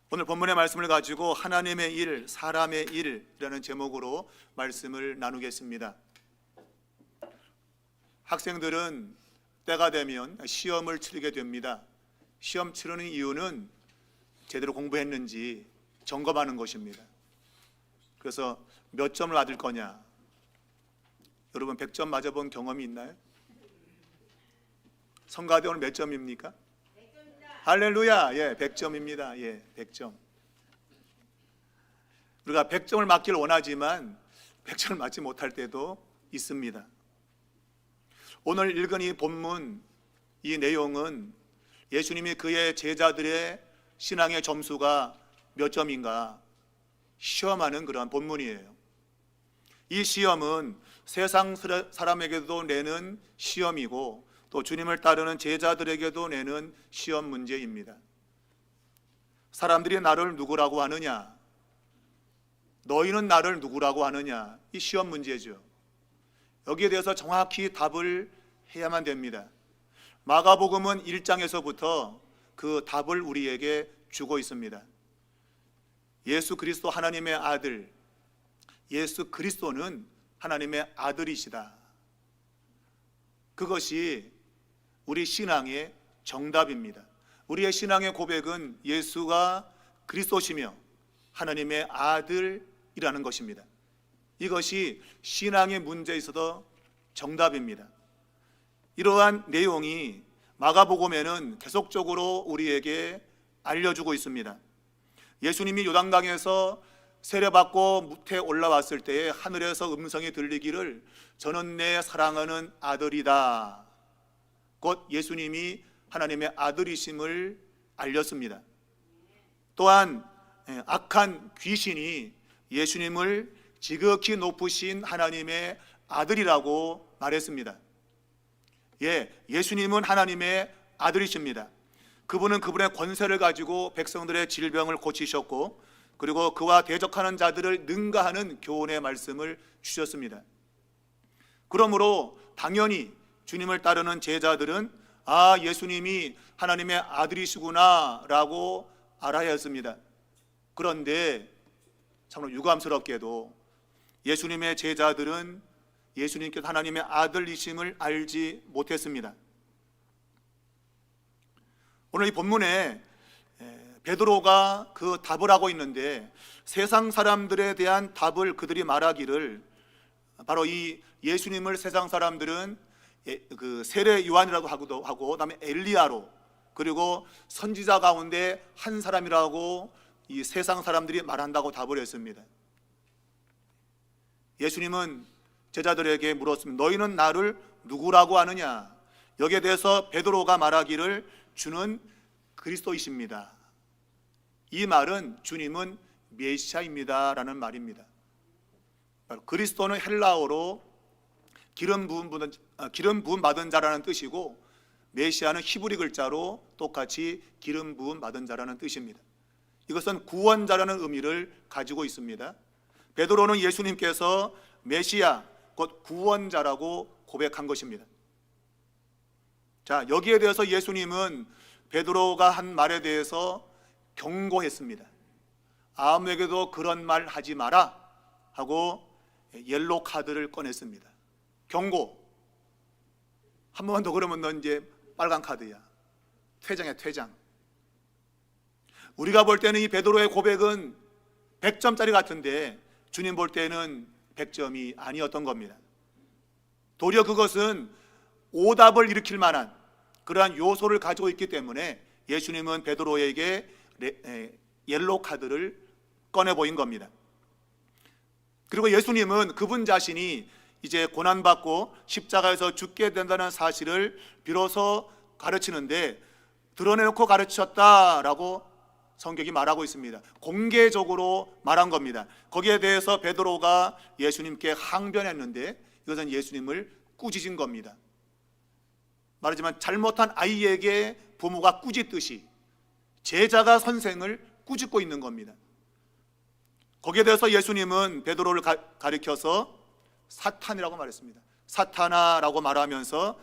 오늘 본문의 말씀을 가지고 하나님의 일, 사람의 일이라는 제목으로 말씀을 나누겠습니다. 학생들은 때가 되면 시험을 치르게 됩니다. 시험 치르는 이유는 제대로 공부했는지 점검하는 것입니다. 그래서 몇 점을 받을 거냐? 여러분 100점 맞아본 경험이 있나요? 성가대 오늘 몇 점입니까? 할렐루야! 100점입니다. 100점. 우리가 100점을 맞기를 원하지만 100점을 맞지 못할 때도 있습니다. 오늘 읽은 이 본문, 이 내용은 예수님이 그의 제자들의 신앙의 점수가 몇 점인가 시험하는 그러한 본문이에요. 이 시험은 세상 사람에게도 내는 시험이고 또 주님을 따르는 제자들에게도 내는 시험 문제입니다. 사람들이 나를 누구라고 하느냐? 너희는 나를 누구라고 하느냐? 이 시험 문제죠. 여기에 대해서 정확히 답을 해야만 됩니다. 마가복음은 1장에서부터 그 답을 우리에게 주고 있습니다. 예수 그리스도 하나님의 아들, 예수 그리스도는 하나님의 아들이시다. 그것이 우리 신앙의 정답입니다. 우리의 신앙의 고백은 예수가 그리스도시며 하나님의 아들이라는 것입니다. 이것이 신앙의 문제에 있어서 정답입니다. 이러한 내용이 마가복음에는 계속적으로 우리에게 알려주고 있습니다. 예수님이 요단강에서 세례받고 무태에 올라왔을 때에 하늘에서 음성이 들리기를 저는 내 사랑하는 아들이다. 곧 예수님이 하나님의 아들이심을 알렸습니다. 또한 악한 귀신이 예수님을 지극히 높으신 하나님의 아들이라고 말했습니다. 예수님은 하나님의 아들이십니다. 그분은 그분의 권세를 가지고 백성들의 질병을 고치셨고 그리고 그와 대적하는 자들을 능가하는 교훈의 말씀을 주셨습니다. 그러므로 당연히 주님을 따르는 제자들은 예수님이 하나님의 아들이시구나 라고 알아야 했습니다. 그런데 참으로 유감스럽게도 예수님의 제자들은 예수님께서 하나님의 아들이심을 알지 못했습니다. 오늘 이 본문에 베드로가 그 답을 하고 있는데 세상 사람들에 대한 답을 그들이 말하기를 바로 이 예수님을 세상 사람들은 그 세례 요한이라고 하기도 하고 그다음에 엘리야로 그리고 선지자 가운데 한 사람이라고 이 세상 사람들이 말한다고 답을 했습니다. 예수님은 제자들에게 물었습니다. 너희는 나를 누구라고 하느냐? 여기에 대해서 베드로가 말하기를 주는 그리스도이십니다. 이 말은 주님은 메시아입니다 라는 말입니다. 그리스도는 헬라어로 기름 부음 받은 자라는 뜻이고 메시아는 히브리 글자로 똑같이 기름 부음 받은 자라는 뜻입니다. 이것은 구원자라는 의미를 가지고 있습니다. 베드로는 예수님께서 메시아 곧 구원자라고 고백한 것입니다. 자, 여기에 대해서 예수님은 베드로가 한 말에 대해서 경고했습니다. 아무에게도 그런 말 하지 마라 하고 옐로 카드를 꺼냈습니다. 경고. 한 번만 더 그러면 너 이제 빨간 카드야. 퇴장이야, 퇴장. 우리가 볼 때는 이 베드로의 고백은 100점짜리 같은데 주님 볼 때는 100점이 아니었던 겁니다. 도리어 그것은 오답을 일으킬 만한 그러한 요소를 가지고 있기 때문에 예수님은 베드로에게 옐로 카드를 꺼내 보인 겁니다. 그리고 예수님은 그분 자신이 이제 고난받고 십자가에서 죽게 된다는 사실을 비로소 가르치는데 드러내놓고 가르쳤다라고 성경이 말하고 있습니다. 공개적으로 말한 겁니다. 거기에 대해서 베드로가 예수님께 항변했는데 이것은 예수님을 꾸짖은 겁니다. 말하지만 잘못한 아이에게 부모가 꾸짖듯이 제자가 선생을 꾸짖고 있는 겁니다. 거기에 대해서 예수님은 베드로를 가리켜서 사탄이라고 말했습니다. 사탄아라고 말하면서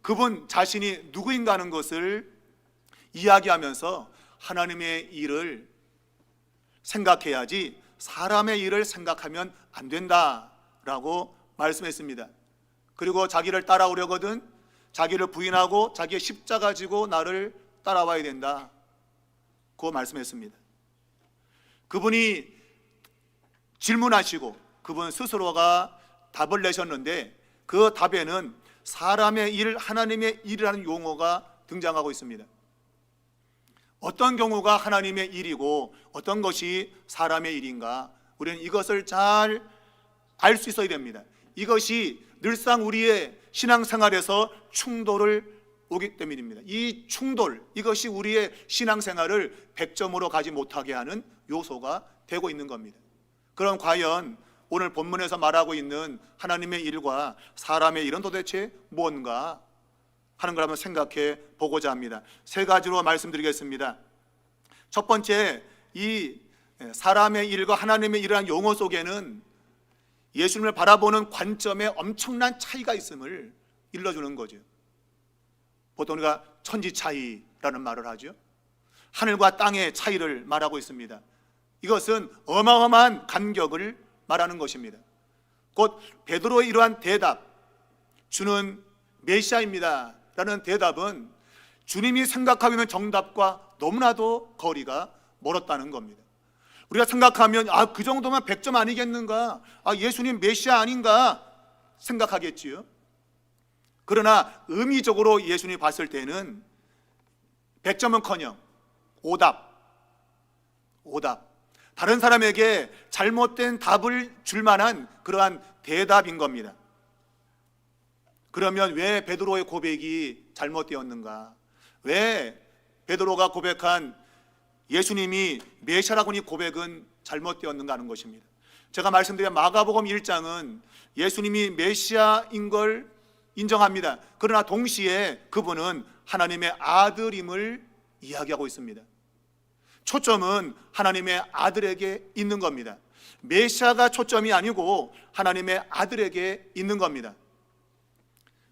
그분 자신이 누구인가 하는 것을 이야기하면서 하나님의 일을 생각해야지 사람의 일을 생각하면 안 된다라고 말씀했습니다. 그리고 자기를 따라오려거든 자기를 부인하고 자기의 십자가 지고 나를 따라와야 된다. 그 말씀했습니다. 그분이 질문하시고 그분 스스로가 답을 내셨는데 그 답에는 사람의 일, 하나님의 일이라는 용어가 등장하고 있습니다. 어떤 경우가 하나님의 일이고 어떤 것이 사람의 일인가, 우리는 이것을 잘 알 수 있어야 됩니다. 이것이 늘상 우리의 신앙생활에서 충돌을 오기 때문입니다. 이 충돌, 이것이 우리의 신앙생활을 100점으로 가지 못하게 하는 요소가 되고 있는 겁니다. 그럼 과연 오늘 본문에서 말하고 있는 하나님의 일과 사람의 일은 도대체 뭔가 하는 걸 한번 생각해 보고자 합니다. 세 가지로 말씀드리겠습니다. 첫 번째, 이 사람의 일과 하나님의 일이라는 용어 속에는 예수님을 바라보는 관점에 엄청난 차이가 있음을 일러주는 거죠. 보통 우리가 천지 차이라는 말을 하죠. 하늘과 땅의 차이를 말하고 있습니다. 이것은 어마어마한 간격을 말하는 것입니다. 곧 베드로의 이러한 대답, 주는 메시아입니다 라는 대답은 주님이 생각하고 있는 정답과 너무나도 거리가 멀었다는 겁니다. 우리가 생각하면 그 정도면 100점 아니겠는가, 예수님 메시아 아닌가 생각하겠지요. 그러나 의미적으로 예수님이 봤을 때는 100점은커녕 오답, 다른 사람에게 잘못된 답을 줄 만한 그러한 대답인 겁니다. 그러면 왜 베드로의 고백이 잘못되었는가? 왜 베드로가 고백한 예수님이 메시아라고 하는 고백은 잘못되었는가 하는 것입니다. 제가 말씀드린 마가복음 1장은 예수님이 메시아인 걸 인정합니다. 그러나 동시에 그분은 하나님의 아들임을 이야기하고 있습니다. 초점은 하나님의 아들에게 있는 겁니다. 메시아가 초점이 아니고 하나님의 아들에게 있는 겁니다.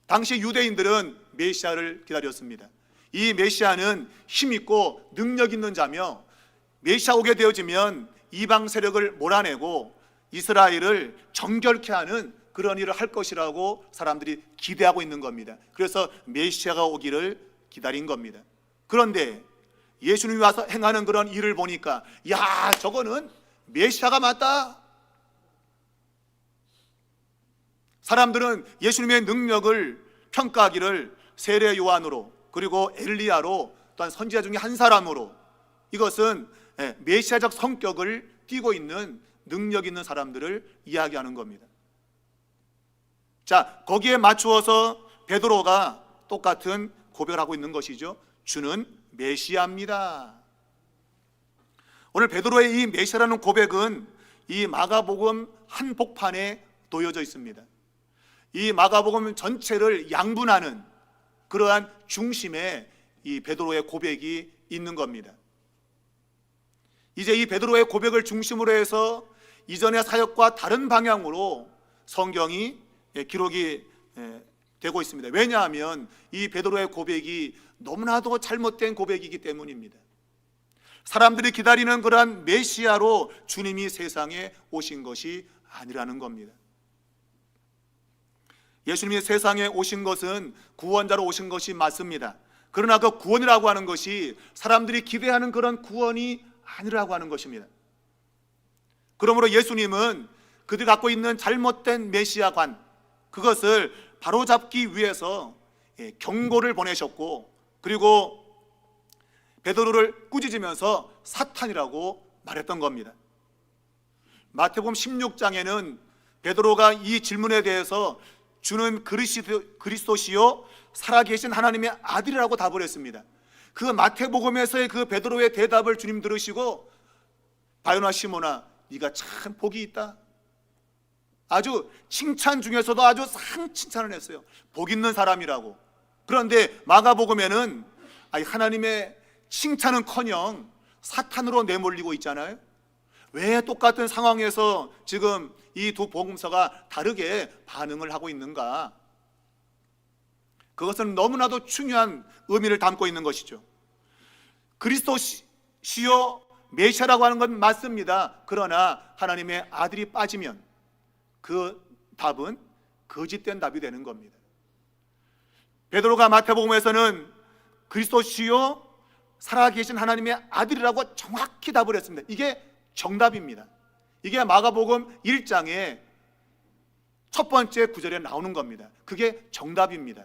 당시 유대인들은 메시아를 기다렸습니다. 이 메시아는 힘있고 능력 있는 자며 메시아 오게 되어지면 이방 세력을 몰아내고 이스라엘을 정결케 하는 그런 일을 할 것이라고 사람들이 기대하고 있는 겁니다. 그래서 메시아가 오기를 기다린 겁니다. 그런데 예수님이 와서 행하는 그런 일을 보니까 저거는 메시아가 맞다. 사람들은 예수님의 능력을 평가하기를 세례 요한으로 그리고 엘리야로 또한 선지자 중에 한 사람으로 이것은 메시아적 성격을 띠고 있는 능력 있는 사람들을 이야기하는 겁니다. 자, 거기에 맞추어서 베드로가 똑같은 고백을 하고 있는 것이죠. 주는 메시아입니다. 오늘 베드로의 이 메시아라는 고백은 이 마가복음 한복판에 놓여져 있습니다. 이 마가복음 전체를 양분하는 그러한 중심에 이 베드로의 고백이 있는 겁니다. 이제 이 베드로의 고백을 중심으로 해서 이전의 사역과 다른 방향으로 성경이 기록이 되고 있습니다. 왜냐하면 이 베드로의 고백이 너무나도 잘못된 고백이기 때문입니다. 사람들이 기다리는 그러한 메시아로 주님이 세상에 오신 것이 아니라는 겁니다. 예수님이 세상에 오신 것은 구원자로 오신 것이 맞습니다. 그러나 그 구원이라고 하는 것이 사람들이 기대하는 그런 구원이 아니라고 하는 것입니다. 그러므로 예수님은 그들이 갖고 있는 잘못된 메시아관, 그것을 바로잡기 위해서 경고를 보내셨고, 그리고 베드로를 꾸짖으면서 사탄이라고 말했던 겁니다. 마태복음 16장에는 베드로가 이 질문에 대해서 주는 그리스도시요 살아계신 하나님의 아들이라고 답을 했습니다. 그 마태복음에서의 그 베드로의 대답을 주님 들으시고 바요나 시몬아, 네가 참 복이 있다. 아주 칭찬 중에서도 아주 상 칭찬을 했어요. 복 있는 사람이라고. 그런데 마가복음에는 하나님의 칭찬은커녕 사탄으로 내몰리고 있잖아요. 왜 똑같은 상황에서 지금 이 두 복음서가 다르게 반응을 하고 있는가? 그것은 너무나도 중요한 의미를 담고 있는 것이죠. 그리스도시요 메시아라고 하는 건 맞습니다. 그러나 하나님의 아들이 빠지면 그 답은 거짓된 답이 되는 겁니다. 베드로가 마태복음에서는 그리스도시요 살아계신 하나님의 아들이라고 정확히 답을 했습니다. 이게 정답입니다. 이게 마가복음 1장의 첫 번째 구절에 나오는 겁니다. 그게 정답입니다.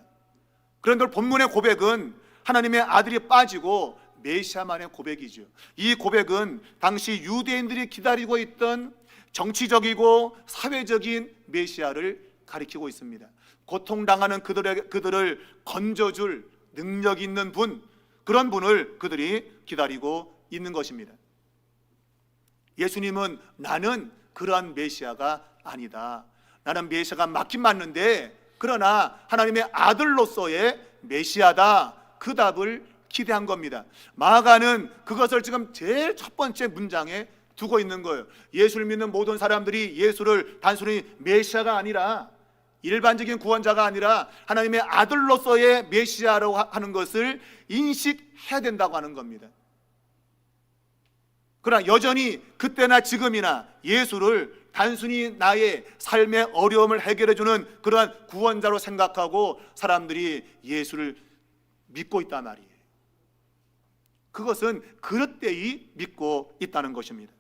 그런데 본문의 고백은 하나님의 아들이 빠지고 메시아만의 고백이죠. 이 고백은 당시 유대인들이 기다리고 있던 정치적이고 사회적인 메시아를 가리키고 있습니다. 고통당하는 그들을 건져줄 능력 있는 분, 그런 분을 그들이 기다리고 있는 것입니다. 예수님은 나는 그러한 메시아가 아니다. 나는 메시아가 맞긴 맞는데 그러나 하나님의 아들로서의 메시아다. 그 답을 기대한 겁니다. 마가는 그것을 지금 제일 첫 번째 문장에 두고 있는 거예요. 예수를 믿는 모든 사람들이 예수를 단순히 메시아가 아니라 일반적인 구원자가 아니라 하나님의 아들로서의 메시아라고 하는 것을 인식해야 된다고 하는 겁니다. 그러나 여전히 그때나 지금이나 예수를 단순히 나의 삶의 어려움을 해결해주는 그러한 구원자로 생각하고 사람들이 예수를 믿고 있단 말이에요. 그것은 그릇되이 믿고 있다는 것입니다.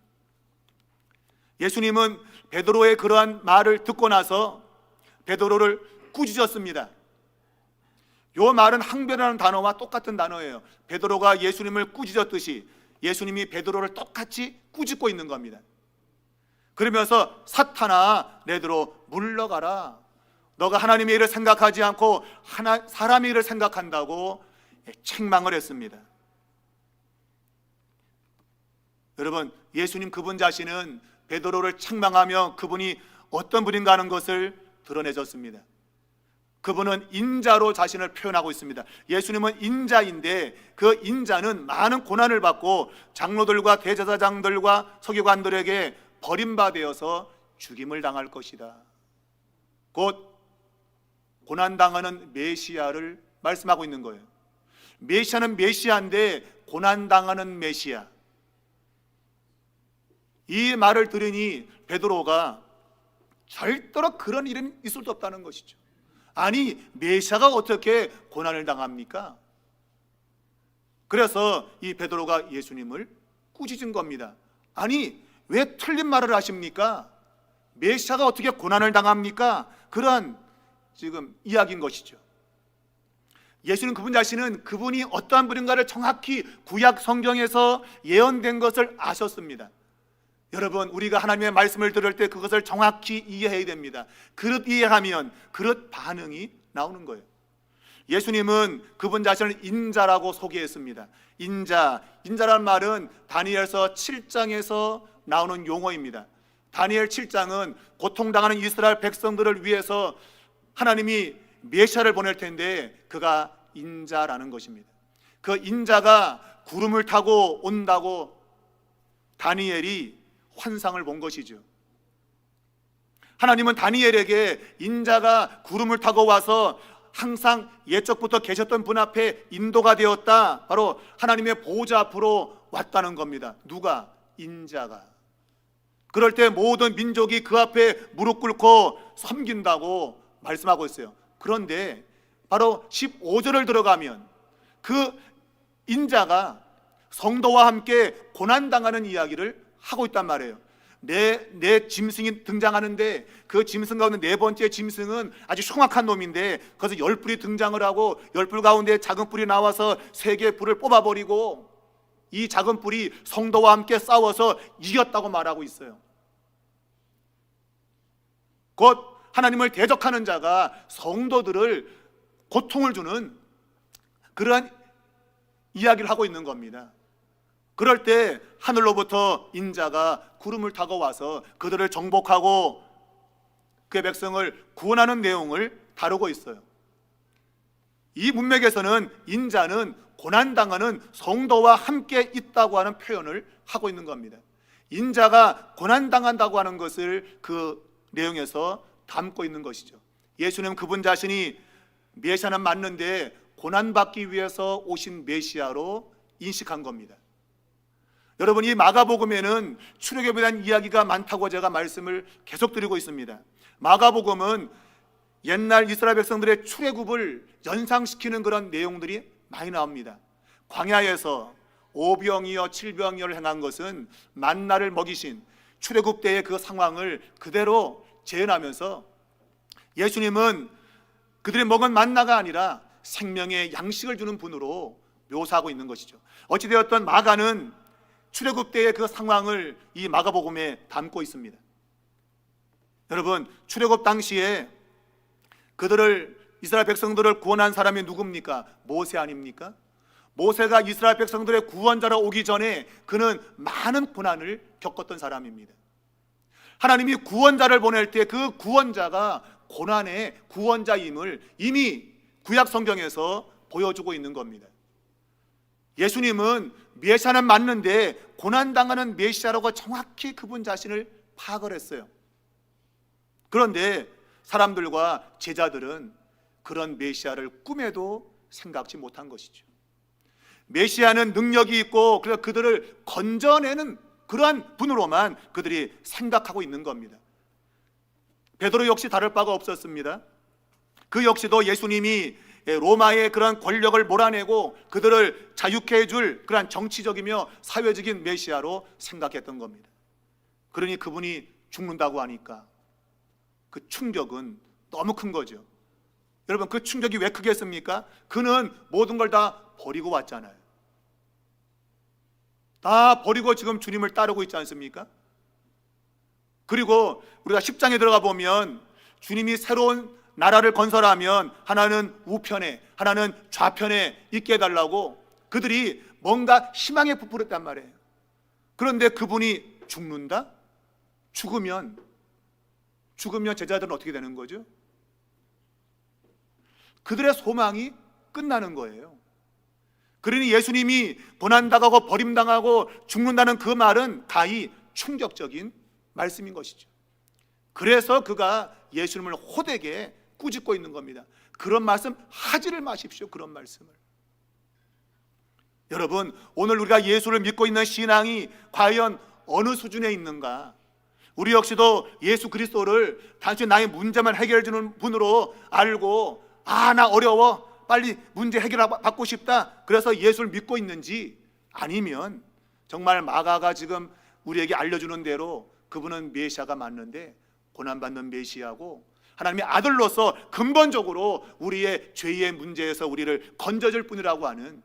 예수님은 베드로의 그러한 말을 듣고 나서 베드로를 꾸짖었습니다. 이 말은 항변이라는 단어와 똑같은 단어예요. 베드로가 예수님을 꾸짖었듯이 예수님이 베드로를 똑같이 꾸짖고 있는 겁니다. 그러면서 사탄아 내게로 물러가라. 너가 하나님의 일을 생각하지 않고 사람의 일을 생각한다고 책망을 했습니다. 여러분, 예수님 그분 자신은 베드로를 책망하며 그분이 어떤 분인가 하는 것을 드러내줬습니다. 그분은 인자로 자신을 표현하고 있습니다. 예수님은 인자인데 그 인자는 많은 고난을 받고 장로들과 대제사장들과 서기관들에게 버림받아서 죽임을 당할 것이다. 곧 고난당하는 메시아를 말씀하고 있는 거예요. 메시아는 메시아인데 고난당하는 메시아. 이 말을 들으니 베드로가 절대로 그런 일은 있을 수 없다는 것이죠. 아니, 메시아가 어떻게 고난을 당합니까? 그래서 이 베드로가 예수님을 꾸짖은 겁니다. 아니, 왜 틀린 말을 하십니까? 메시아가 어떻게 고난을 당합니까? 그런 지금 이야기인 것이죠. 예수님 그분 자신은 그분이 어떠한 분인가를 정확히 구약 성경에서 예언된 것을 아셨습니다. 여러분, 우리가 하나님의 말씀을 들을 때 그것을 정확히 이해해야 됩니다. 그릇 이해하면 그릇 반응이 나오는 거예요. 예수님은 그분 자신을 인자라고 소개했습니다. 인자라는 말은 다니엘서 7장에서 나오는 용어입니다. 다니엘 7장은 고통당하는 이스라엘 백성들을 위해서 하나님이 메시아를 보낼 텐데 그가 인자라는 것입니다. 그 인자가 구름을 타고 온다고 다니엘이 환상을 본 것이죠. 하나님은 다니엘에게 인자가 구름을 타고 와서 항상 옛적부터 계셨던 분 앞에 인도가 되었다. 바로 하나님의 보호자 앞으로 왔다는 겁니다. 누가? 인자가. 그럴 때 모든 민족이 그 앞에 무릎 꿇고 섬긴다고 말씀하고 있어요. 그런데 바로 15절을 들어가면 그 인자가 성도와 함께 고난당하는 이야기를 하고 있단 말이에요. 내 짐승이 등장하는데 그 짐승 가운데 네 번째 짐승은 아주 흉악한 놈인데 거기서 10뿔이 등장을 하고 10뿔 가운데 작은 뿔이 나와서 3개의 뿔을 뽑아버리고 이 작은 뿔이 성도와 함께 싸워서 이겼다고 말하고 있어요. 곧 하나님을 대적하는 자가 성도들을 고통을 주는 그러한 이야기를 하고 있는 겁니다. 그럴 때 하늘로부터 인자가 구름을 타고 와서 그들을 정복하고 그의 백성을 구원하는 내용을 다루고 있어요. 이 문맥에서는 인자는 고난당하는 성도와 함께 있다고 하는 표현을 하고 있는 겁니다. 인자가 고난당한다고 하는 것을 그 내용에서 담고 있는 것이죠. 예수님 그분 자신이 메시아는 맞는데 고난받기 위해서 오신 메시아로 인식한 겁니다. 여러분, 이 마가복음에는 출애굽에 대한 이야기가 많다고 제가 말씀을 계속 드리고 있습니다. 마가복음은 옛날 이스라엘 백성들의 출애굽을 연상시키는 그런 내용들이 많이 나옵니다. 광야에서 오병이어 칠병이어를 행한 것은 만나를 먹이신 출애굽 때의 그 상황을 그대로 재현하면서 예수님은 그들이 먹은 만나가 아니라 생명의 양식을 주는 분으로 묘사하고 있는 것이죠. 어찌되었든 마가는 출애굽 때의 그 상황을 이 마가복음에 담고 있습니다. 여러분, 출애굽 당시에 그들을, 이스라엘 백성들을 구원한 사람이 누굽니까? 모세 아닙니까? 모세가 이스라엘 백성들의 구원자로 오기 전에 그는 많은 고난을 겪었던 사람입니다. 하나님이 구원자를 보낼 때 그 구원자가 고난의 구원자임을 이미 구약 성경에서 보여주고 있는 겁니다. 예수님은 메시아는 맞는데 고난당하는 메시아라고 정확히 그분 자신을 파악을 했어요. 그런데 사람들과 제자들은 그런 메시아를 꿈에도 생각지 못한 것이죠. 메시아는 능력이 있고 그래서 그들을 건져내는 그러한 분으로만 그들이 생각하고 있는 겁니다. 베드로 역시 다를 바가 없었습니다. 그 역시도 예수님이 로마의 그런 권력을 몰아내고 그들을 자유케 해줄 그러한 정치적이며 사회적인 메시아로 생각했던 겁니다. 그러니 그분이 죽는다고 하니까 그 충격은 너무 큰 거죠. 여러분, 그 충격이 왜 크겠습니까? 그는 모든 걸 다 버리고 왔잖아요. 다 버리고 지금 주님을 따르고 있지 않습니까? 그리고 우리가 10장에 들어가 보면 주님이 새로운 나라를 건설하면 하나는 우편에 하나는 좌편에 있게 해달라고 그들이 뭔가 희망에 부풀었단 말이에요. 그런데 그분이 죽는다? 죽으면 제자들은 어떻게 되는 거죠? 그들의 소망이 끝나는 거예요. 그러니 예수님이 고난당하고 버림당하고 죽는다는 그 말은 가히 충격적인 말씀인 것이죠. 그래서 그가 예수님을 호되게 꾸짖고 있는 겁니다. 그런 말씀 하지를 마십시오. 그런 말씀을. 여러분, 오늘 우리가 예수를 믿고 있는 신앙이 과연 어느 수준에 있는가? 우리 역시도 예수 그리스도를 단순히 나의 문제만 해결해 주는 분으로 알고, 나 어려워, 빨리 문제 해결받고 싶다, 그래서 예수를 믿고 있는지, 아니면 정말 마가가 지금 우리에게 알려주는 대로 그분은 메시아가 맞는데 고난받는 메시아고 하나님의 아들로서 근본적으로 우리의 죄의 문제에서 우리를 건져줄 뿐이라고 하는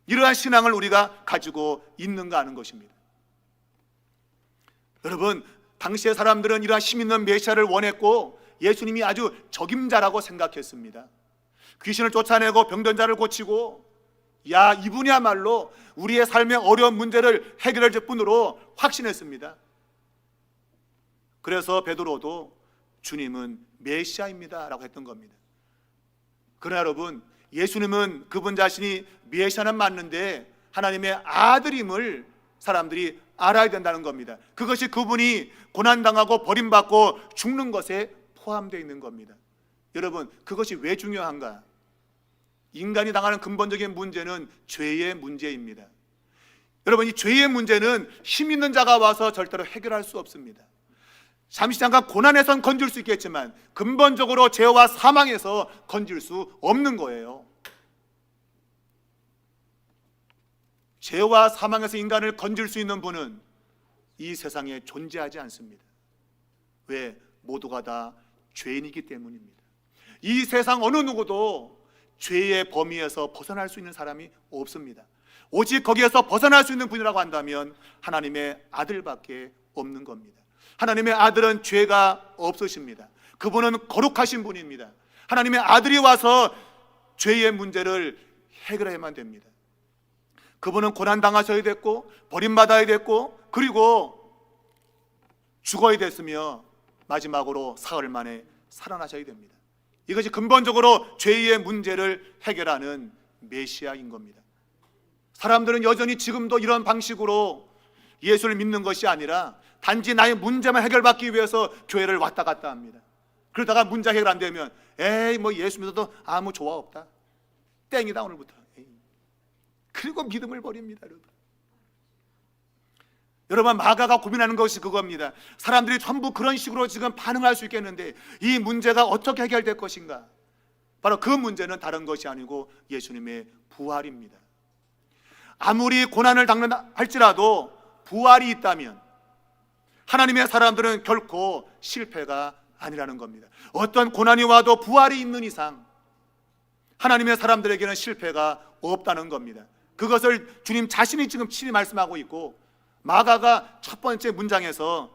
이러한 신앙을 우리가 가지고 있는가 하는 것입니다. 여러분, 당시의 사람들은 이러한 힘 있는 메시아를 원했고 예수님이 아주 적임자라고 생각했습니다. 귀신을 쫓아내고 병든 자를 고치고, 이분이야말로 우리의 삶의 어려운 문제를 해결할 뿐으로 확신했습니다. 그래서 베드로도 주님은 메시아입니다 라고 했던 겁니다. 그러나 여러분, 예수님은 그분 자신이 메시아는 맞는데 하나님의 아들임을 사람들이 알아야 된다는 겁니다. 그것이 그분이 고난당하고 버림받고 죽는 것에 포함되어 있는 겁니다. 여러분, 그것이 왜 중요한가? 인간이 당하는 근본적인 문제는 죄의 문제입니다. 여러분, 이 죄의 문제는 힘 있는 자가 와서 절대로 해결할 수 없습니다. 잠시 잠깐 고난에선 건질 수 있겠지만 근본적으로 죄와 사망에서 건질 수 없는 거예요. 죄와 사망에서 인간을 건질 수 있는 분은 이 세상에 존재하지 않습니다. 왜? 모두가 다 죄인이기 때문입니다. 이 세상 어느 누구도 죄의 범위에서 벗어날 수 있는 사람이 없습니다. 오직 거기에서 벗어날 수 있는 분이라고 한다면 하나님의 아들밖에 없는 겁니다. 하나님의 아들은 죄가 없으십니다. 그분은 거룩하신 분입니다. 하나님의 아들이 와서 죄의 문제를 해결해야만 됩니다. 그분은 고난당하셔야 됐고 버림받아야 됐고 그리고 죽어야 됐으며 마지막으로 사흘 만에 살아나셔야 됩니다. 이것이 근본적으로 죄의 문제를 해결하는 메시아인 겁니다. 사람들은 여전히 지금도 이런 방식으로 예수를 믿는 것이 아니라 단지 나의 문제만 해결받기 위해서 교회를 왔다 갔다 합니다. 그러다가 문제 해결 안 되면 예수 믿어도 아무 조화 없다, 땡이다 오늘부터. 그리고 믿음을 버립니다. 여러분, 여러분, 마가가 고민하는 것이 그겁니다. 사람들이 전부 그런 식으로 지금 반응할 수 있겠는데 이 문제가 어떻게 해결될 것인가? 바로 그 문제는 다른 것이 아니고 예수님의 부활입니다. 아무리 고난을 당한다 할지라도 부활이 있다면 하나님의 사람들은 결코 실패가 아니라는 겁니다. 어떤 고난이 와도 부활이 있는 이상 하나님의 사람들에게는 실패가 없다는 겁니다. 그것을 주님 자신이 지금 친히 말씀하고 있고, 마가가 첫 번째 문장에서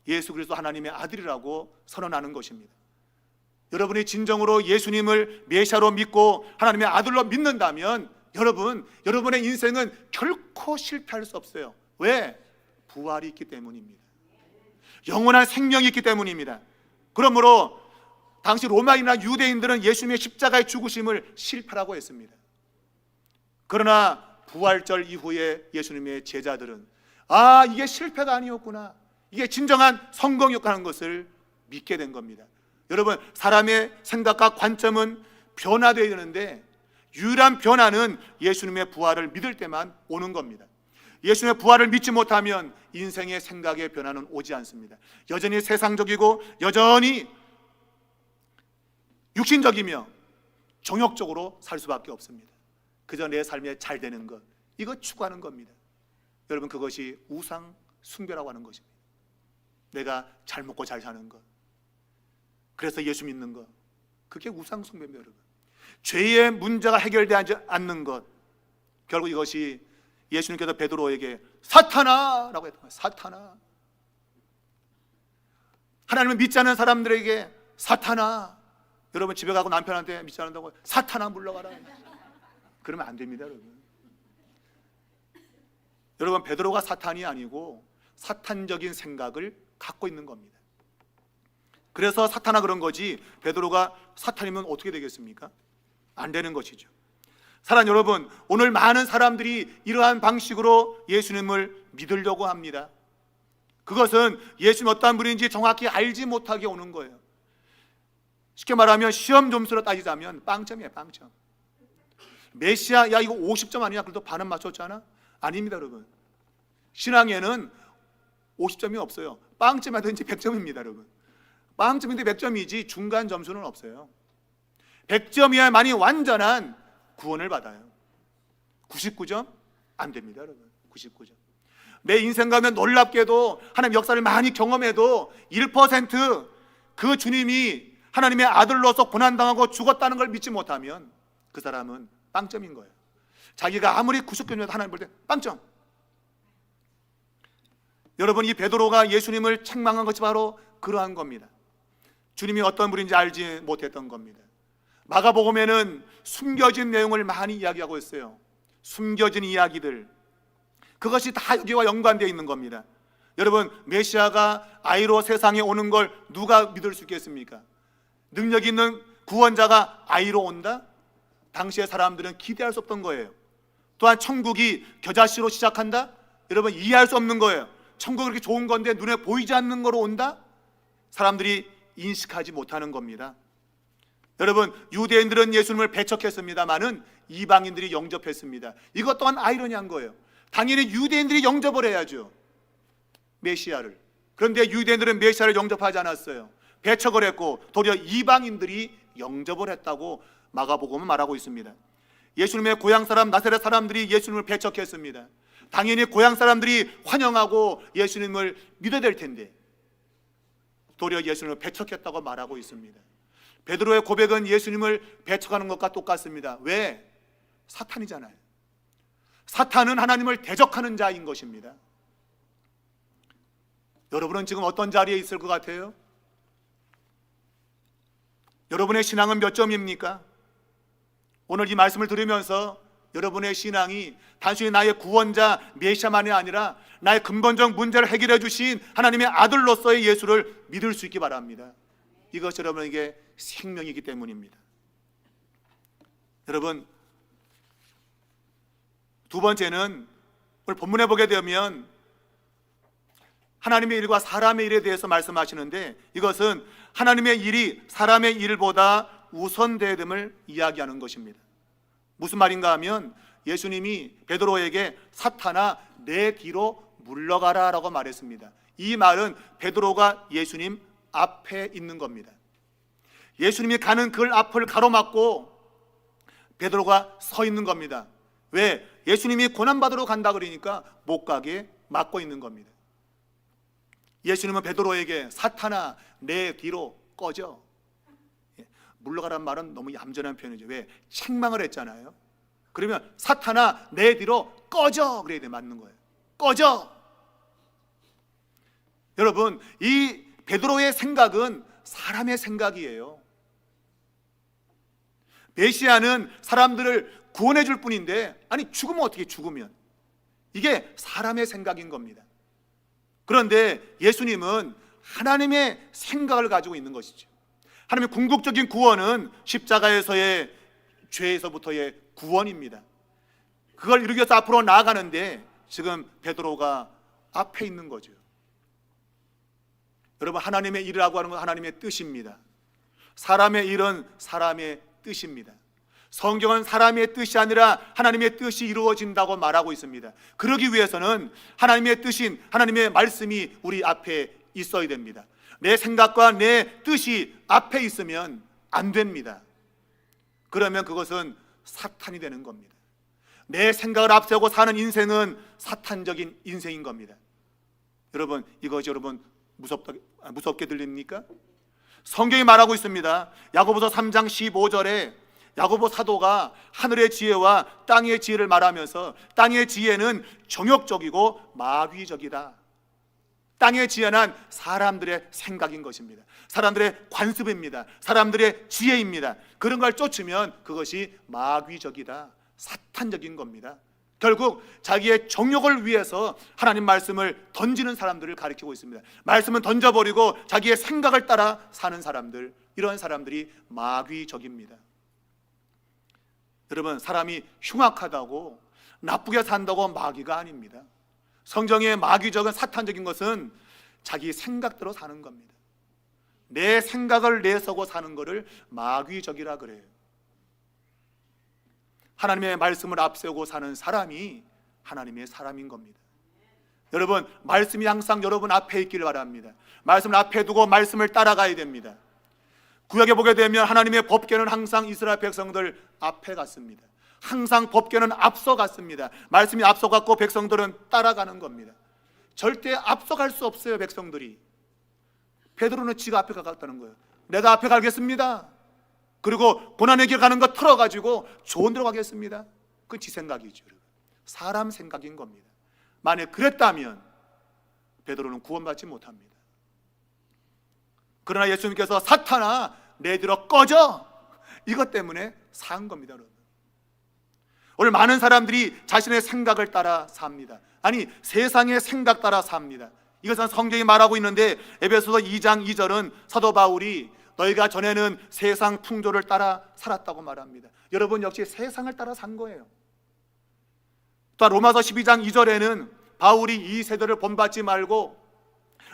예수 그리스도 하나님의 아들이라고 선언하는 것입니다. 여러분이 진정으로 예수님을 메시아로 믿고 하나님의 아들로 믿는다면 여러분의 인생은 결코 실패할 수 없어요. 왜? 부활이 있기 때문입니다. 영원한 생명이 있기 때문입니다. 그러므로 당시 로마인이나 유대인들은 예수님의 십자가의 죽으심을 실패라고 했습니다. 그러나 부활절 이후에 예수님의 제자들은 이게 실패가 아니었구나, 이게 진정한 성공이었다는 것을 믿게 된 겁니다. 여러분, 사람의 생각과 관점은 변화되어야 되는데 유일한 변화는 예수님의 부활을 믿을 때만 오는 겁니다. 예수님의 부활을 믿지 못하면 인생의 생각의 변화는 오지 않습니다. 여전히 세상적이고 여전히 육신적이며 정욕적으로 살 수밖에 없습니다. 그저 내 삶에 잘 되는 것, 이거 추구하는 겁니다. 여러분, 그것이 우상 숭배라고 하는 것입니다. 내가 잘 먹고 잘 사는 것, 그래서 예수 믿는 것, 그게 우상 숭배입니다. 여러분, 죄의 문제가 해결되지 않는 것, 결국 이것이 예수님께서 베드로에게 사탄아라고 했던 거예요. 사탄아. 하나님을 믿지 않는 사람들에게 사탄아. 여러분, 집에 가고 남편한테 믿지 않는다고 사탄아 물러가라, 그러면 안 됩니다. 여러분, 베드로가 사탄이 아니고 사탄적인 생각을 갖고 있는 겁니다. 그래서 사탄아 그런 거지, 베드로가 사탄이면 어떻게 되겠습니까? 안 되는 것이죠. 사랑하는 여러분, 오늘 많은 사람들이 이러한 방식으로 예수님을 믿으려고 합니다. 그것은 예수님 어떠한 분인지 정확히 알지 못하게 오는 거예요. 쉽게 말하면 시험 점수로 따지자면 빵점이에요. 빵점. 메시아, 야 이거 50점 아니야? 그래도 반은 맞췄잖아? 아닙니다. 여러분, 신앙에는 50점이 없어요. 빵점이든지 100점입니다. 여러분, 빵점인데 100점이지 중간 점수는 없어요. 100점이야만이 완전한 구원을 받아요. 99점? 안 됩니다. 여러분, 99점. 내 인생 가면 놀랍게도 하나님 역사를 많이 경험해도 1% 그 주님이 하나님의 아들로서 고난당하고 죽었다는 걸 믿지 못하면 그 사람은 빵점인 거예요. 자기가 아무리 99점이라도 하나님 볼 때 빵점. 여러분, 이 베드로가 예수님을 책망한 것이 바로 그러한 겁니다. 주님이 어떤 분인지 알지 못했던 겁니다. 마가복음에는 숨겨진 내용을 많이 이야기하고 있어요. 숨겨진 이야기들, 그것이 다 여기와 연관되어 있는 겁니다. 여러분, 메시아가 아이로 세상에 오는 걸 누가 믿을 수 있겠습니까? 능력 있는 구원자가 아이로 온다? 당시의 사람들은 기대할 수 없던 거예요. 또한 천국이 겨자씨로 시작한다? 여러분, 이해할 수 없는 거예요. 천국이 그렇게 좋은 건데 눈에 보이지 않는 거로 온다? 사람들이 인식하지 못하는 겁니다. 여러분, 유대인들은 예수님을 배척했습니다마는 이방인들이 영접했습니다. 이것 또한 아이러니한 거예요. 당연히 유대인들이 영접을 해야죠, 메시아를. 그런데 유대인들은 메시아를 영접하지 않았어요. 배척을 했고 도리어 이방인들이 영접을 했다고 마가복음은 말하고 있습니다. 예수님의 고향 사람 나사렛 사람들이 예수님을 배척했습니다. 당연히 고향 사람들이 환영하고 예수님을 믿어야 될 텐데 도리어 예수님을 배척했다고 말하고 있습니다. 베드로의 고백은 예수님을 배척하는 것과 똑같습니다. 왜? 사탄이잖아요. 사탄은 하나님을 대적하는 자인 것입니다. 여러분은 지금 어떤 자리에 있을 것 같아요? 여러분의 신앙은 몇 점입니까? 오늘 이 말씀을 들으면서 여러분의 신앙이 단순히 나의 구원자 메시아만이 아니라 나의 근본적 문제를 해결해 주신 하나님의 아들로서의 예수를 믿을 수 있기 바랍니다. 이것이 여러분에게 생명이기 때문입니다. 여러분, 두 번째는 오늘 본문에 보게 되면 하나님의 일과 사람의 일에 대해서 말씀하시는데 이것은 하나님의 일이 사람의 일보다 우선됨을 이야기하는 것입니다. 무슨 말인가 하면 예수님이 베드로에게 사탄아 내 뒤로 물러가라 라고 말했습니다. 이 말은 베드로가 예수님 앞에 있는 겁니다. 예수님이 가는 그 앞을 가로막고 베드로가 서 있는 겁니다. 왜? 예수님이 고난받으러 간다 그러니까 못 가게 막고 있는 겁니다. 예수님은 베드로에게 사탄아 내 뒤로 꺼져. 물러가란 말은 너무 얌전한 표현이죠. 왜? 책망을 했잖아요. 그러면 사탄아 내 뒤로 꺼져 그래야 돼. 맞는 거예요. 꺼져. 여러분, 이 베드로의 생각은 사람의 생각이에요. 메시아는 사람들을 구원해 줄 뿐인데, 아니 죽으면 어떻게, 죽으면 이게 사람의 생각인 겁니다. 그런데 예수님은 하나님의 생각을 가지고 있는 것이죠. 하나님의 궁극적인 구원은 십자가에서의 죄에서부터의 구원입니다. 그걸 이루기 위해서 앞으로 나아가는데 지금 베드로가 앞에 있는 거죠. 여러분, 하나님의 일이라고 하는 건 하나님의 뜻입니다. 사람의 일은 사람의 뜻입니다. 성경은 사람의 뜻이 아니라 하나님의 뜻이 이루어진다고 말하고 있습니다. 그러기 위해서는 하나님의 뜻인 하나님의 말씀이 우리 앞에 있어야 됩니다. 내 생각과 내 뜻이 앞에 있으면 안 됩니다. 그러면 그것은 사탄이 되는 겁니다. 내 생각을 앞세우고 사는 인생은 사탄적인 인생인 겁니다. 여러분, 이것이 여러분 무섭게 들립니까? 성경이 말하고 있습니다. 야고보서 3장 15절에 야고보 사도가 하늘의 지혜와 땅의 지혜를 말하면서 땅의 지혜는 정욕적이고 마귀적이다. 땅의 지혜는 사람들의 생각인 것입니다. 사람들의 관습입니다. 사람들의 지혜입니다. 그런 걸 쫓으면 그것이 마귀적이다. 사탄적인 겁니다. 결국 자기의 정욕을 위해서 하나님 말씀을 던지는 사람들을 가리키고 있습니다. 말씀은 던져버리고 자기의 생각을 따라 사는 사람들, 이런 사람들이 마귀적입니다. 여러분, 사람이 흉악하다고 나쁘게 산다고 마귀가 아닙니다. 성경의 마귀적인 사탄적인 것은 자기 생각대로 사는 겁니다. 내 생각을 내세우고 사는 것을 마귀적이라 그래요. 하나님의 말씀을 앞세우고 사는 사람이 하나님의 사람인 겁니다. 여러분, 말씀이 항상 여러분 앞에 있기를 바랍니다. 말씀을 앞에 두고 말씀을 따라가야 됩니다. 구약에 보게 되면 하나님의 법궤는 항상 이스라엘 백성들 앞에 갔습니다. 항상 법궤는 앞서갔습니다. 말씀이 앞서갔고 백성들은 따라가는 겁니다. 절대 앞서갈 수 없어요. 백성들이. 베드로는 지가 앞에 가겠다는 거예요. 내가 앞에 가겠습니다. 그리고 고난의 길 가는 거 털어가지고 좋은 데로 가겠습니다. 그건 지 생각이죠. 사람 생각인 겁니다. 만약 그랬다면 베드로는 구원받지 못합니다. 그러나 예수님께서 사탄아 내 뒤로 꺼져, 이것 때문에 산 겁니다. 여러분, 오늘 많은 사람들이 자신의 생각을 따라 삽니다. 아니, 세상의 생각 따라 삽니다. 이것은 성경이 말하고 있는데 에베소서 2장 2절은 사도 바울이 너희가 전에는 세상 풍조를 따라 살았다고 말합니다. 여러분 역시 세상을 따라 산 거예요. 또 로마서 12장 2절에는 바울이 이 세대를 본받지 말고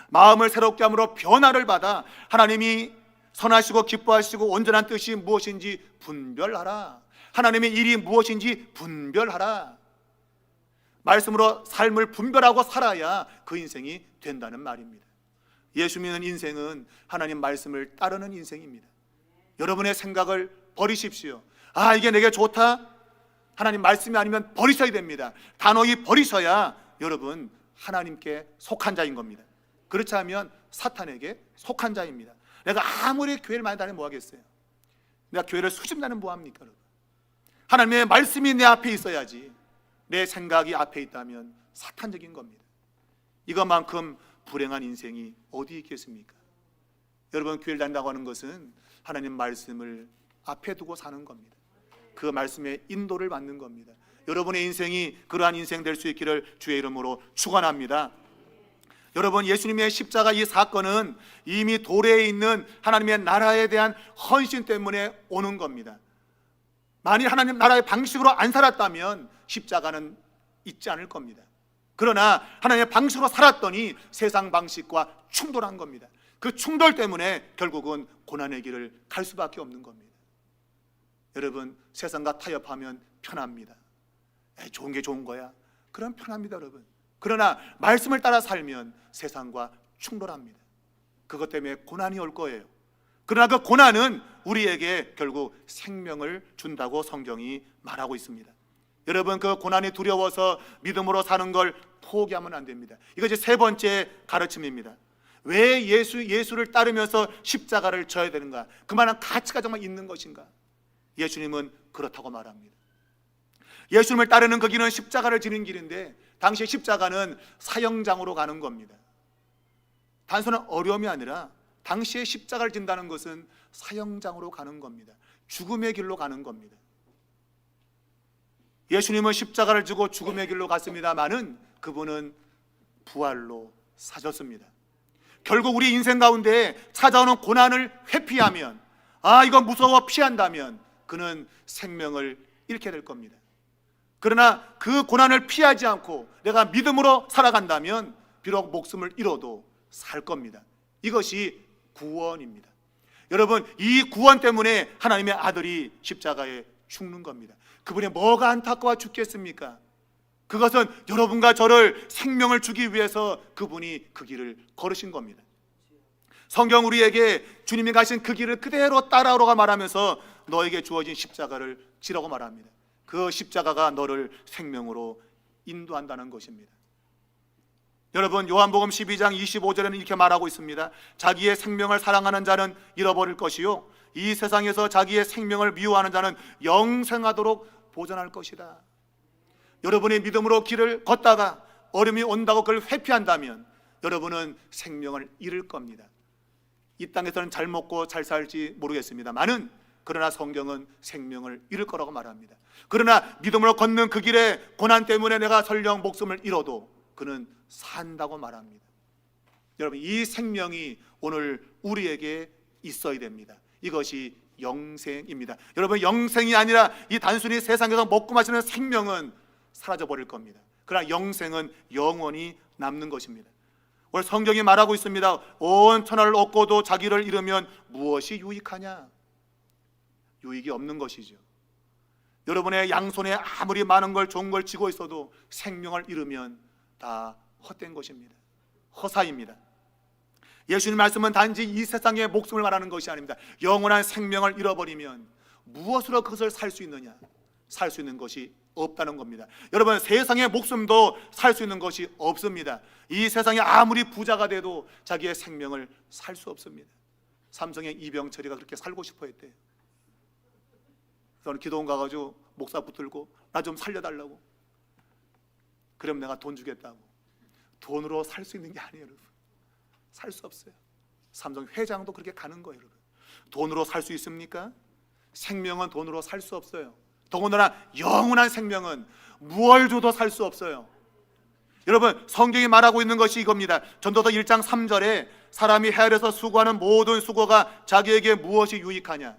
마음을 새롭게 함으로 변화를 받아 하나님이 선하시고 기뻐하시고 온전한 뜻이 무엇인지 분별하라. 하나님의 일이 무엇인지 분별하라. 말씀으로 삶을 분별하고 살아야 그 인생이 된다는 말입니다. 예수 믿는 인생은 하나님 말씀을 따르는 인생입니다. 여러분의 생각을 버리십시오. 아, 이게 내게 좋다? 하나님 말씀이 아니면 버리셔야 됩니다. 단호히 버리셔야 여러분 하나님께 속한 자인 겁니다. 그렇지 않으면 사탄에게 속한 자입니다. 내가 아무리 교회를 많이 다니면 뭐 하겠어요? 내가 교회를 수십 년은 뭐 합니까? 여러분? 하나님의 말씀이 내 앞에 있어야지. 내 생각이 앞에 있다면 사탄적인 겁니다. 이것만큼 불행한 인생이 어디 있겠습니까? 여러분, 교회를 다닌다고 하는 것은 하나님 말씀을 앞에 두고 사는 겁니다. 그 말씀의 인도를 받는 겁니다. 여러분의 인생이 그러한 인생 될 수 있기를 주의 이름으로 축원합니다. 여러분, 예수님의 십자가 이 사건은 이미 도래에 있는 하나님의 나라에 대한 헌신 때문에 오는 겁니다. 만일 하나님 나라의 방식으로 안 살았다면 십자가는 있지 않을 겁니다. 그러나 하나님의 방식으로 살았더니 세상 방식과 충돌한 겁니다. 그 충돌 때문에 결국은 고난의 길을 갈 수밖에 없는 겁니다. 여러분, 세상과 타협하면 편합니다. 좋은 게 좋은 거야. 그럼 편합니다. 여러분, 그러나 말씀을 따라 살면 세상과 충돌합니다. 그것 때문에 고난이 올 거예요. 그러나 그 고난은 우리에게 결국 생명을 준다고 성경이 말하고 있습니다. 여러분, 그 고난이 두려워서 믿음으로 사는 걸 포기하면 안 됩니다. 이것이 세 번째 가르침입니다. 왜 예수를 따르면서 십자가를 져야 되는가? 그만한 가치가 정말 있는 것인가? 예수님은 그렇다고 말합니다. 예수님을 따르는 그 길은 십자가를 지는 길인데, 당시 십자가는 사형장으로 가는 겁니다. 단순한 어려움이 아니라 당시에 십자가를 진다는 것은 사형장으로 가는 겁니다. 죽음의 길로 가는 겁니다. 예수님은 십자가를 지고 죽음의 길로 갔습니다마는 그분은 부활로 사셨습니다. 결국 우리 인생 가운데 찾아오는 고난을 회피하면, 이건 무서워 피한다면 그는 생명을 잃게 될 겁니다. 그러나 그 고난을 피하지 않고 내가 믿음으로 살아간다면 비록 목숨을 잃어도 살 겁니다. 이것이 구원입니다. 여러분, 이 구원 때문에 하나님의 아들이 십자가에 죽는 겁니다. 그분이 뭐가 안타까워 죽겠습니까? 그것은 여러분과 저를 생명을 주기 위해서 그분이 그 길을 걸으신 겁니다. 성경 우리에게 주님이 가신 그 길을 그대로 따라오라고 말하면서 너에게 주어진 십자가를 지라고 말합니다. 그 십자가가 너를 생명으로 인도한다는 것입니다. 여러분, 요한복음 12장 25절에는 이렇게 말하고 있습니다. 자기의 생명을 사랑하는 자는 잃어버릴 것이요, 이 세상에서 자기의 생명을 미워하는 자는 영생하도록 보존할 것이다. 여러분이 믿음으로 길을 걷다가 어려움이 온다고 그걸 회피한다면 여러분은 생명을 잃을 겁니다. 이 땅에서는 잘 먹고 잘 살지 모르겠습니다만은, 그러나 성경은 생명을 잃을 거라고 말합니다. 그러나 믿음으로 걷는 그 길에 고난 때문에 내가 설령 목숨을 잃어도 그는 산다고 말합니다. 여러분, 이 생명이 오늘 우리에게 있어야 됩니다. 이것이 영생입니다. 여러분, 영생이 아니라 이 단순히 세상에서 먹고 마시는 생명은 사라져 버릴 겁니다. 그러나 영생은 영원히 남는 것입니다. 오늘 성경이 말하고 있습니다. 온 천하를 얻고도 자기를 잃으면 무엇이 유익하냐? 유익이 없는 것이죠. 여러분의 양손에 아무리 많은 걸 좋은 걸 쥐고 있어도 생명을 잃으면 다 헛된 것입니다. 허사입니다. 예수님 말씀은 단지 이 세상의 목숨을 말하는 것이 아닙니다. 영원한 생명을 잃어버리면 무엇으로 그것을 살 수 있느냐? 살 수 있는 것이 없다는 겁니다. 여러분, 세상의 목숨도 살 수 있는 것이 없습니다. 이 세상에 아무리 부자가 돼도 자기의 생명을 살 수 없습니다. 삼성의 이병철이가 그렇게 살고 싶어 했대요. 저는 기도원 가가지고 목사 붙들고 나 좀 살려달라고. 그럼 내가 돈 주겠다고. 돈으로 살 수 있는 게 아니에요, 여러분. 살 수 없어요. 삼성 회장도 그렇게 가는 거예요, 여러분. 돈으로 살 수 있습니까? 생명은 돈으로 살 수 없어요. 더군다나 영원한 생명은 무얼 줘도 살 수 없어요. 여러분, 성경이 말하고 있는 것이 이겁니다. 전도서 1장 3절에 사람이 헤아려서 수고하는 모든 수고가 자기에게 무엇이 유익하냐?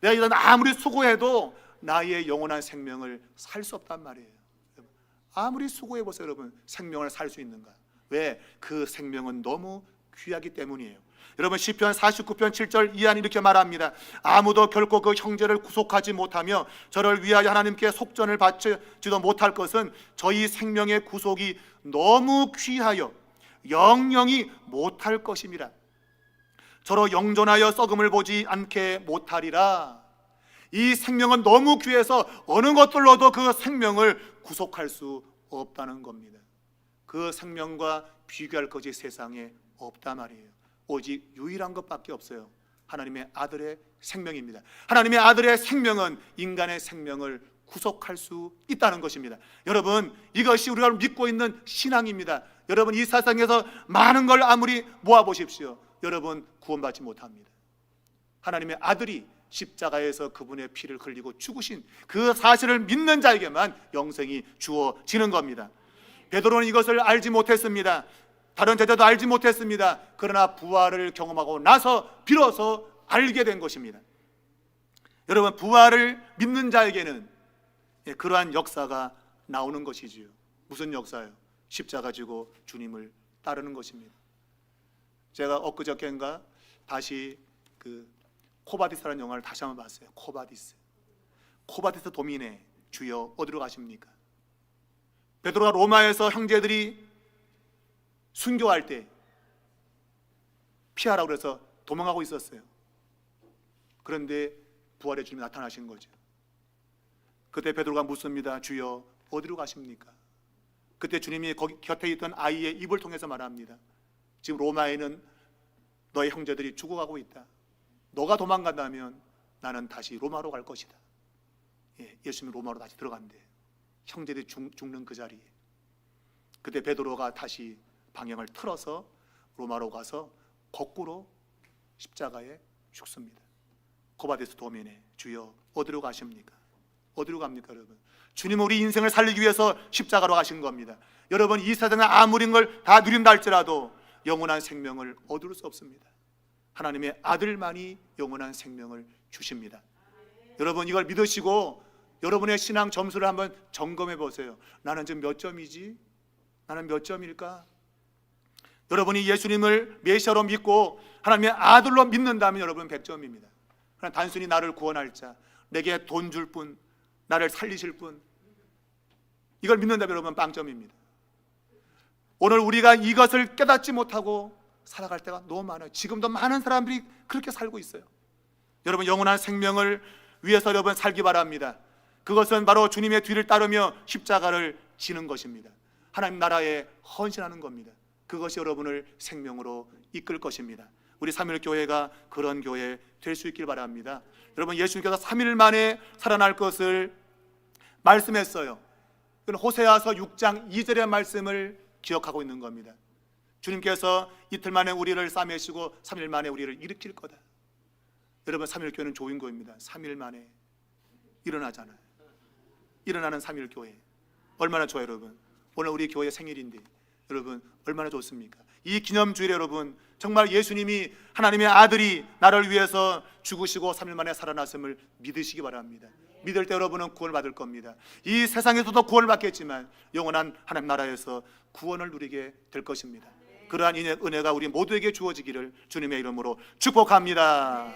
내가 이런 아무리 수고해도 나의 영원한 생명을 살 수 없단 말이에요. 아무리 수고해보세요, 여러분. 생명을 살 수 있는가? 왜? 그 생명은 너무 귀하기 때문이에요. 여러분, 시편 49편 7절 이하는 이렇게 말합니다. 아무도 결코 그 형제를 구속하지 못하며 저를 위하여 하나님께 속전을 바치지도 못할 것은 저희 생명의 구속이 너무 귀하여 영영이 못할 것임이라. 저로 영존하여 썩음을 보지 않게 못하리라. 이 생명은 너무 귀해서 어느 것들로도 그 생명을 구속할 수 없다는 겁니다. 그 생명과 비교할 것이 세상에 없단 말이에요. 오직 유일한 것밖에 없어요. 하나님의 아들의 생명입니다. 하나님의 아들의 생명은 인간의 생명을 구속할 수 있다는 것입니다. 여러분, 이것이 우리가 믿고 있는 신앙입니다. 여러분, 이 세상에서 많은 걸 아무리 모아보십시오. 여러분, 구원받지 못합니다. 하나님의 아들이 십자가에서 그분의 피를 흘리고 죽으신 그 사실을 믿는 자에게만 영생이 주어지는 겁니다. 베드로는 이것을 알지 못했습니다. 다른 제자도 알지 못했습니다. 그러나 부활을 경험하고 나서 비로소 알게 된 것입니다. 여러분, 부활을 믿는 자에게는 그러한 역사가 나오는 것이지요. 무슨 역사예요? 십자가 지고 주님을 따르는 것입니다. 제가 엊그저께인가 다시 그 코바디스라는 영화를 다시 한번 봤어요. 코바디스 도미네, 주여 어디로 가십니까? 베드로가 로마에서 형제들이 순교할 때 피하라고 그래서 도망가고 있었어요. 그런데 부활의 주님이 나타나신 거죠. 그때 베드로가 묻습니다. 주여, 어디로 가십니까? 그때 주님이 거기 곁에 있던 아이의 입을 통해서 말합니다. 지금 로마에는 너의 형제들이 죽어가고 있다. 너가 도망간다면 나는 다시 로마로 갈 것이다. 예수님이 로마로 다시 들어간대. 형제들이 죽는 그 자리에. 그때 베드로가 다시 방향을 틀어서 로마로 가서 거꾸로 십자가에 죽습니다. 고바데스 도면에 주여, 어디로 가십니까? 어디로 갑니까, 여러분? 주님은 우리 인생을 살리기 위해서 십자가로 가신 겁니다. 여러분, 이 세상에 아무리 걸 다 누린다 할지라도 영원한 생명을 얻을 수 없습니다. 하나님의 아들만이 영원한 생명을 주십니다. 여러분, 이걸 믿으시고 여러분의 신앙 점수를 한번 점검해 보세요. 나는 지금 몇 점이지? 나는 몇 점일까? 여러분이 예수님을 메시아로 믿고 하나님의 아들로 믿는다면 여러분 100점입니다. 그냥 단순히 나를 구원할 자, 내게 돈 줄 뿐, 나를 살리실 분, 이걸 믿는다면 여러분 빵점입니다. 오늘 우리가 이것을 깨닫지 못하고 살아갈 때가 너무 많아요. 지금도 많은 사람들이 그렇게 살고 있어요. 여러분, 영원한 생명을 위해서 여러분 살기 바랍니다. 그것은 바로 주님의 뒤를 따르며 십자가를 지는 것입니다. 하나님 나라에 헌신하는 겁니다. 그것이 여러분을 생명으로 이끌 것입니다. 우리 3일 교회가 그런 교회 될 수 있길 바랍니다. 여러분, 예수님께서 3일 만에 살아날 것을 말씀했어요. 그건 호세아서 6장 2절의 말씀을 기억하고 있는 겁니다. 주님께서 이틀 만에 우리를 싸매시고 3일 만에 우리를 일으킬 거다. 여러분, 3일 교회는 좋은 교회입니다. 3일 만에 일어나잖아요. 일어나는 3일 교회 얼마나 좋아요. 여러분, 오늘 우리 교회 생일인데 여러분 얼마나 좋습니까? 이 기념주일에 여러분 정말 예수님이 하나님의 아들이 나를 위해서 죽으시고 3일 만에 살아났음을 믿으시기 바랍니다. 믿을 때 여러분은 구원을 받을 겁니다. 이 세상에서도 구원을 받겠지만 영원한 하나님 나라에서 구원을 누리게 될 것입니다. 그러한 은혜가 우리 모두에게 주어지기를 주님의 이름으로 축복합니다.